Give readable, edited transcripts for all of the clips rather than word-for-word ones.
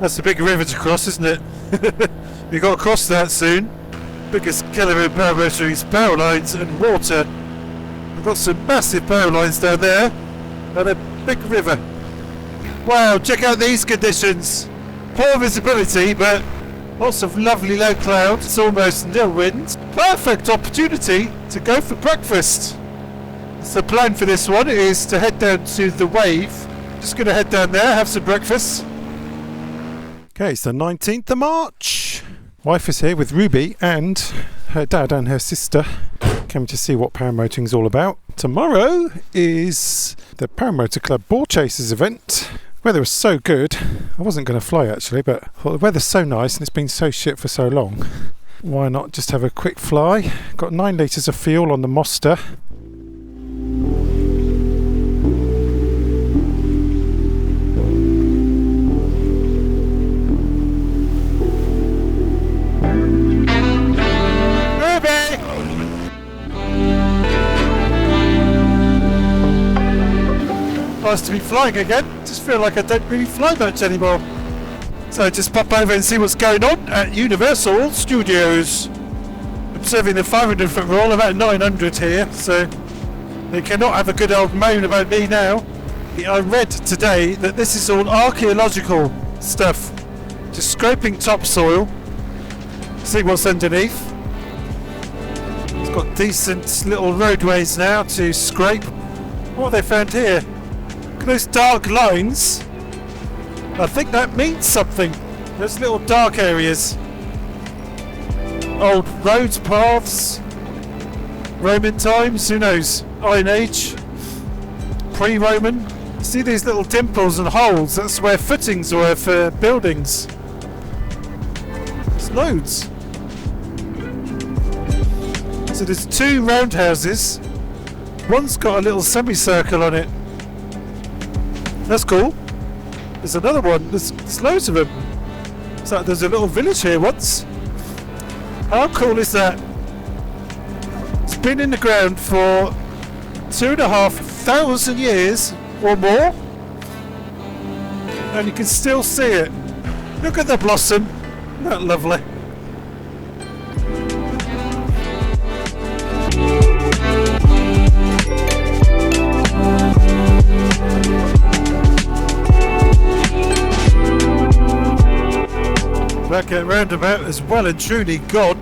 That's a big river to cross, isn't it? You've got to cross that soon. Biggest killer in paramotoring is power lines and water. We've got some massive power lines down there and a big river. Wow, check out these conditions. Poor visibility, but lots of lovely low clouds. It's almost nil wind. Perfect opportunity to go for breakfast. So the plan for this one is to head down to the Wave. Just going to head down there, have some breakfast. Okay, it's the 19th of March. Wife is here with Ruby and her dad and her sister. Coming to see what paramotoring is all about. Tomorrow is the Paramotor Club Bore Chasers event. Weather was so good. I wasn't going to fly actually, but I thought the weather's so nice and it's been so shit for so long. Why not just have a quick fly? Got 9 litres of fuel on the Monster. Nice to be flying again. Just feel like I don't really fly much anymore. So just pop over and see what's going on at Universal Studios. Observing the 500 foot roll, about 900 here, so they cannot have a good old moan about me now. I read today that this is all archaeological stuff. Just scraping topsoil. See what's underneath. It's got decent little roadways now to scrape. What have they found here? Look at those dark lines. I think that means something. Those little dark areas. Old roads, paths. Roman times, who knows? Iron Age. Pre-Roman. See these little dimples and holes? That's where footings were for buildings. There's loads. So there's 2 roundhouses. One's got a little semicircle on it. That's cool. There's another one. There's loads of them. It's like there's a little village here once. How cool is that? It's been in the ground for 2,500 years or more. And you can still see it. Look at the blossom. Isn't that lovely? Blackgate Roundabout is well and truly gone.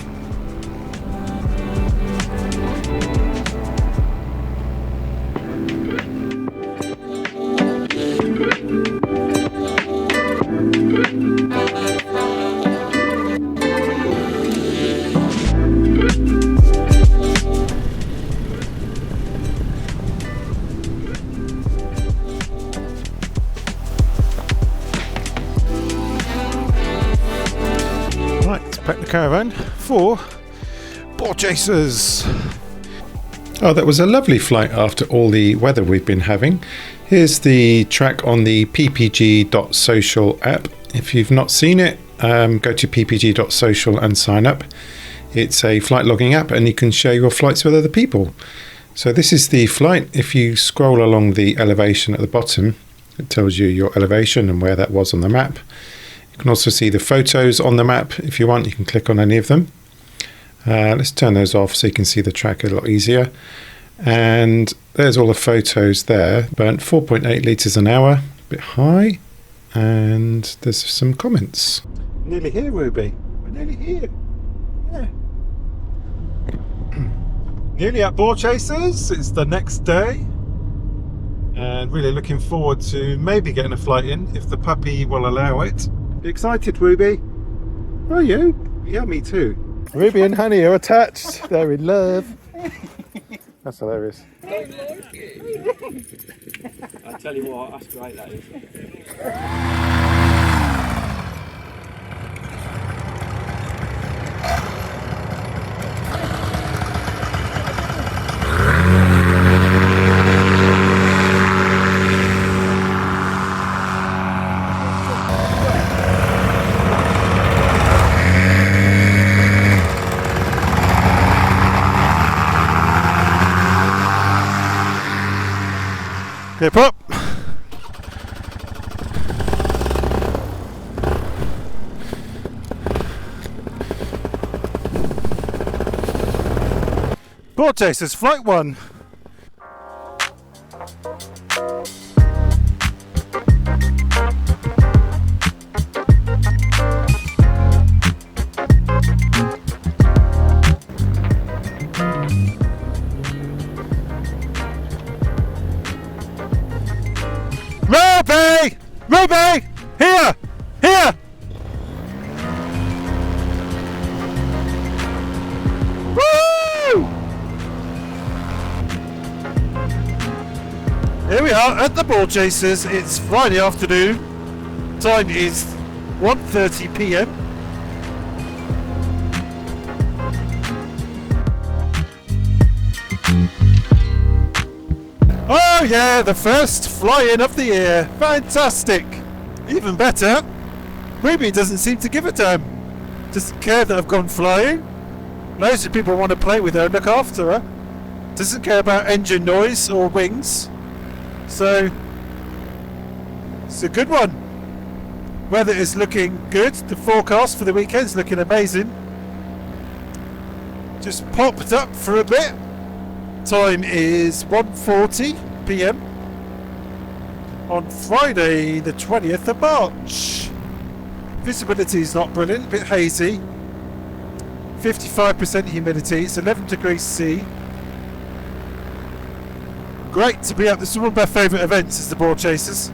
Pack the caravan for Bore Chasers. Oh, that was a lovely flight after all the weather we've been having. Here's the track on the ppg.social app. If you've not seen it, go to ppg.social and sign up. It's a flight logging app and you can share your flights with other people. So this is the flight. If you scroll along the elevation at the bottom, it tells you your elevation and where that was on the map. You can also see the photos on the map. If you want, you can click on any of them. Let's turn those off so you can see the track a lot easier. And there's all the photos there. Burnt 4.8 litres an hour, a bit high. And there's some comments. Nearly here, Ruby. We're nearly here. Yeah. Nearly at Bore Chasers. It's the next day. And really looking forward to maybe getting a flight in if the puppy will allow it. You excited, Ruby? Are you? Yeah, me too. Ruby and Honey are attached. They're in love. That's hilarious. I tell you what, that's great, that is. Clip up. Bore Chasers, Flight 1. Ruby! Ruby! Here! Here! Woo! Here we are at the Bore Chasers. It's Friday afternoon. Time is 1:30 p.m. Oh yeah, the first fly-in of the year. Fantastic. Even better, Ruby doesn't seem to give a damn. Doesn't care that I've gone flying. Loads of people want to play with her and look after her. Doesn't care about engine noise or wings. So, it's a good one. Weather is looking good. The forecast for the weekend's looking amazing. Just popped up for a bit. Time is 1:40 p.m. on Friday the 20th of March. Visibility is not brilliant, a bit hazy. 55% humidity, it's 11 degrees C. Great to be out. This is one of my favourite events, is the Bore Chasers.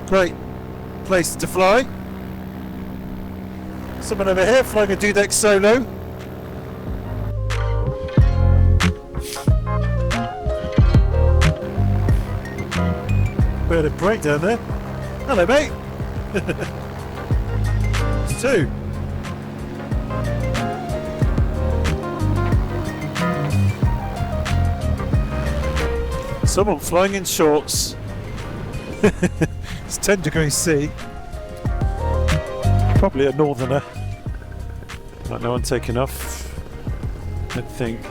Great place to fly. Someone over here flying a Dudek solo. Bit of break down there. Hello, mate. It's 2. Someone flying in shorts. It's 10 degrees C. Probably a northerner. Like no one taking off, I think.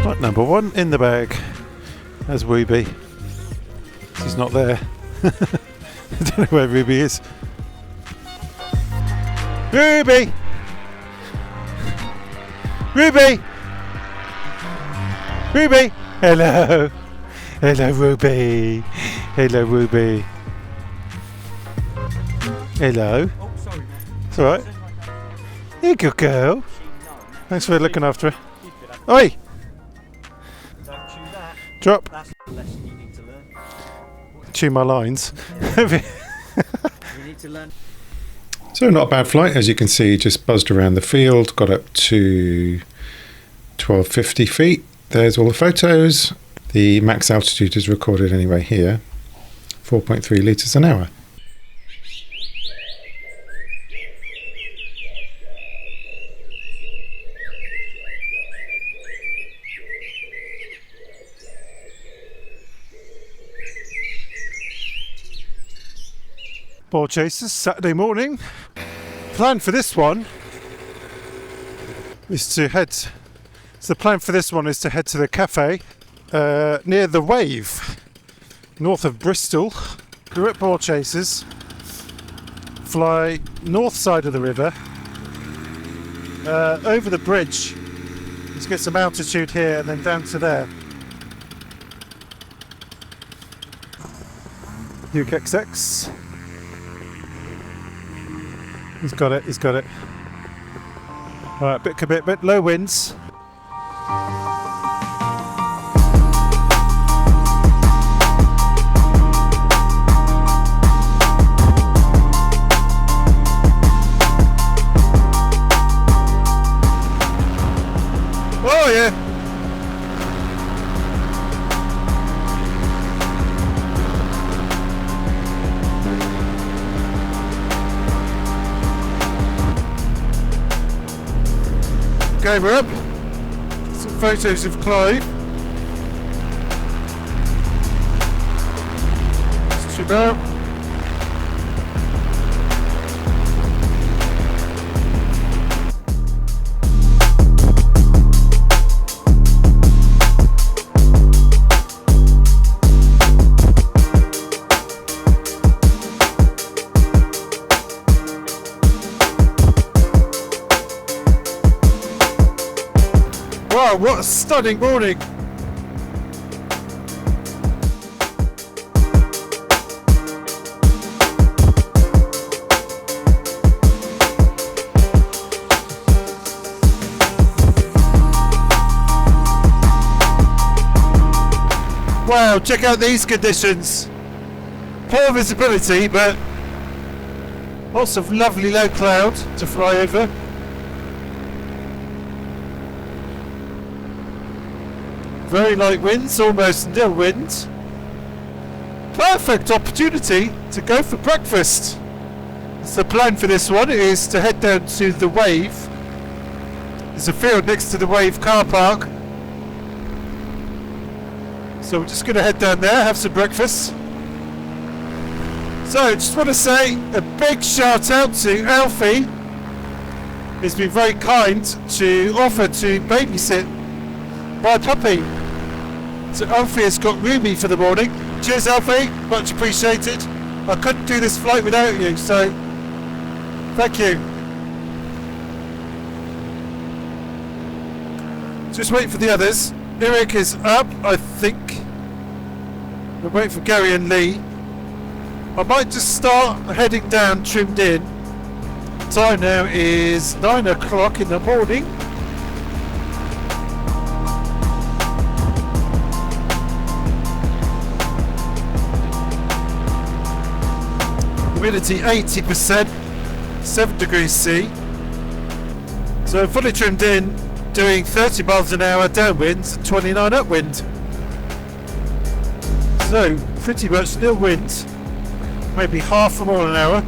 Right, number 1 in the bag. There's Ruby. She's not there. I don't know where Ruby is. Ruby! Ruby! Ruby! Hello! Hello, Ruby! Hello, Ruby! Hello! Oh, sorry, mate. It's alright. You good girl. Thanks for looking after her. Oi! Don't chew that. Drop. That's the lesson you need to learn. Chew my lines. You need to learn. So not a bad flight, as you can see, just buzzed around the field, got up to 1250 feet. There's all the photos. The max altitude is recorded anyway here, 4.3 litres an hour. Bore Chasers, Saturday morning. Plan for this one is to head. So the plan for this one is to head to the cafe near the Wave, north of Bristol. We're at Bore Chasers. Fly north side of the river, over the bridge. Let's get some altitude here and then down to there. Duke XX. He's got it, he's got it. Alright, bit commitment, low winds. Oh yeah! Okay, we're up. Some photos of Clive. Let's trim out. Wow, what a stunning morning! Wow, check out these conditions. Poor visibility, but lots of lovely low cloud to fly over. Very light winds, almost nil wind. Perfect opportunity to go for breakfast. So the plan for this one is to head down to the Wave. There's a field next to the Wave car park. So we're just going to head down there, have some breakfast. So just want to say a big shout out to Alfie. He's been very kind to offer to babysit my puppy. So Alfie has got Ruby for the morning. Cheers Alfie, much appreciated. I couldn't do this flight without you, so thank you. Just wait for the others. Eric is up, I think. We're waiting for Gary and Lee. I might just start heading down, trimmed in. Time now is 9 o'clock in the morning. Humidity 80%, 7 degrees C. So fully trimmed in, doing 30 miles an hour downwind and 29 upwind. So pretty much nil wind, maybe half a mile an hour.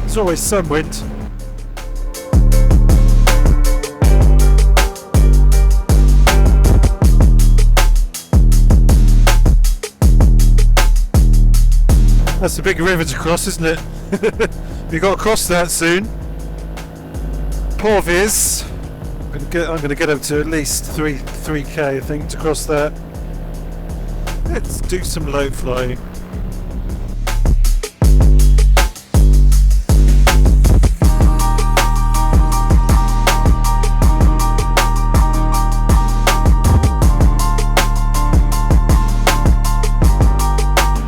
There's always some wind. That's a big river to cross, isn't it? We've got to cross that soon. Poor Viz. I'm going to get up to at least 3k, I think, to cross that. Let's do some low flying.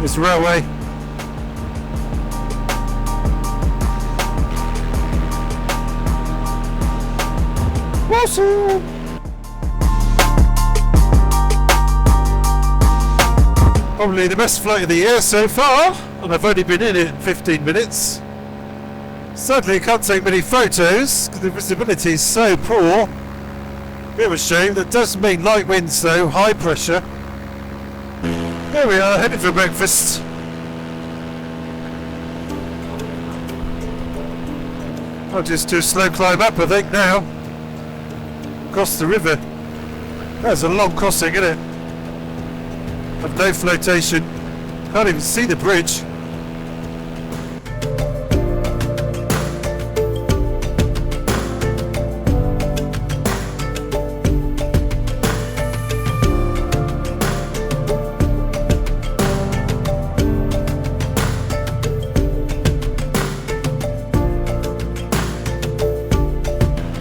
This railway. Awesome. Probably the best flight of the year so far, and I've only been in it 15 minutes. Sadly, I can't take many photos because the visibility is so poor. Bit of a shame. That does mean light winds though, high pressure. There we are, heading for breakfast. I'll just do a slow climb up, I think, now. Across the river. That's a long crossing, isn't it? Of no flotation. Can't even see the bridge.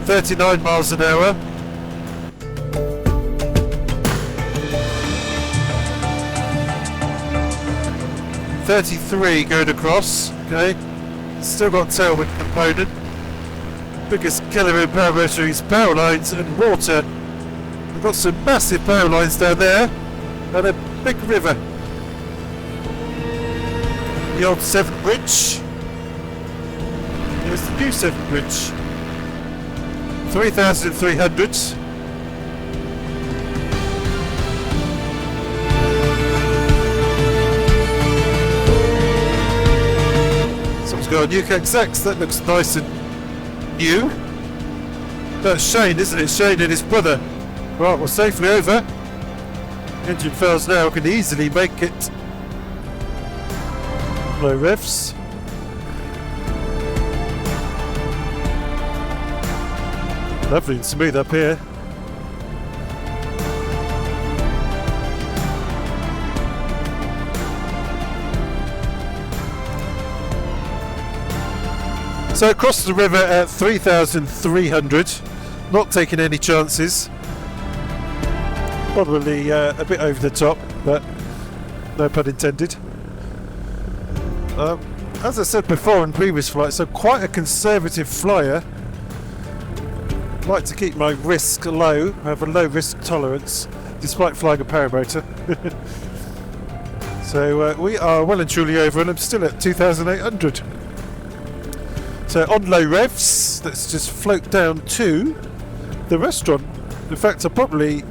.39 miles an hour. .33 going across, okay. Still got tailwind component. Biggest killer in parameter is power lines and water. We've got some massive power lines down there and a big river. The old Severn Bridge. There's the new Severn Bridge. 3,300. Someone's got a new X, that looks nice and new. That's Shane, isn't it? Shane and his brother. Right, we're safely over. Engine fails now, can easily make it. Low revs. Lovely and smooth up here. So across the river at 3,300, not taking any chances. Probably a bit over the top, but no pun intended. As I said before in previous flights, I'm quite a conservative flyer. Like to keep my risk low, I have a low risk tolerance, despite flying a paramotor. So we are well and truly over, and I'm still at 2,800. So on low revs, let's just float down to the restaurant. In fact, I'll probably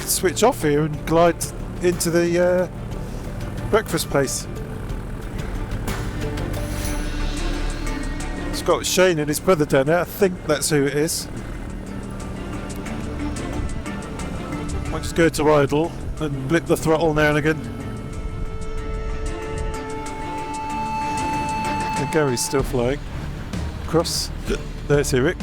switch off here and glide into the breakfast place. It's got Shane and his brother down there. I think that's who it is. I'll just go to idle and blip the throttle now and again. And Gary's still flying. Across. There's Eric.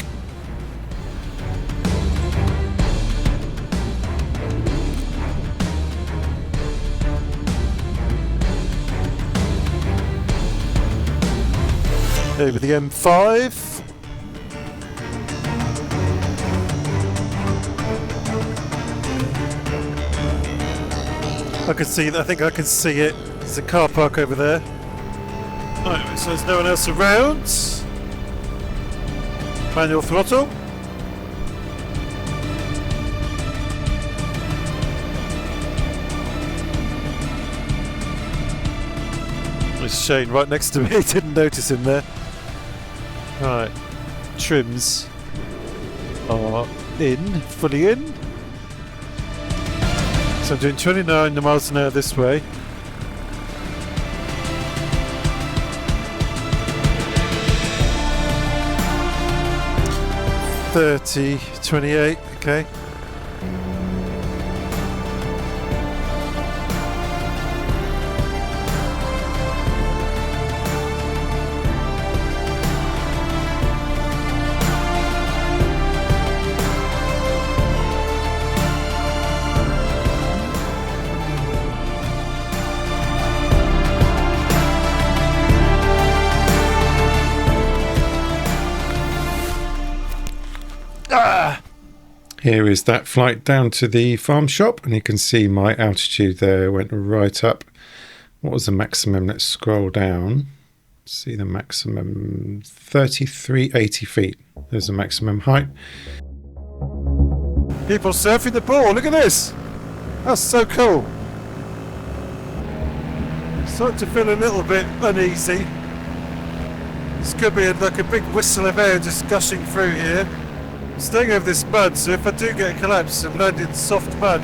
Over the M5. I can see that. I think I can see it. There's a car park over there. Right, so there's no one else around. Manual throttle. There's Shane right next to me. Didn't notice him there. Right, trims are in, fully in. So I'm doing 29 miles an hour this way. $30, $28, okay. Here is that flight down to the farm shop, and you can see my altitude there went right up. What was the maximum? Let's scroll down. See the maximum, 3380 feet. There's the maximum height. People surfing the ball, look at this! That's so cool. Starting to feel a little bit uneasy. This could be like a big whistle of air just gushing through here. Staying over this mud, so if I do get a collapse, I'm landing soft mud.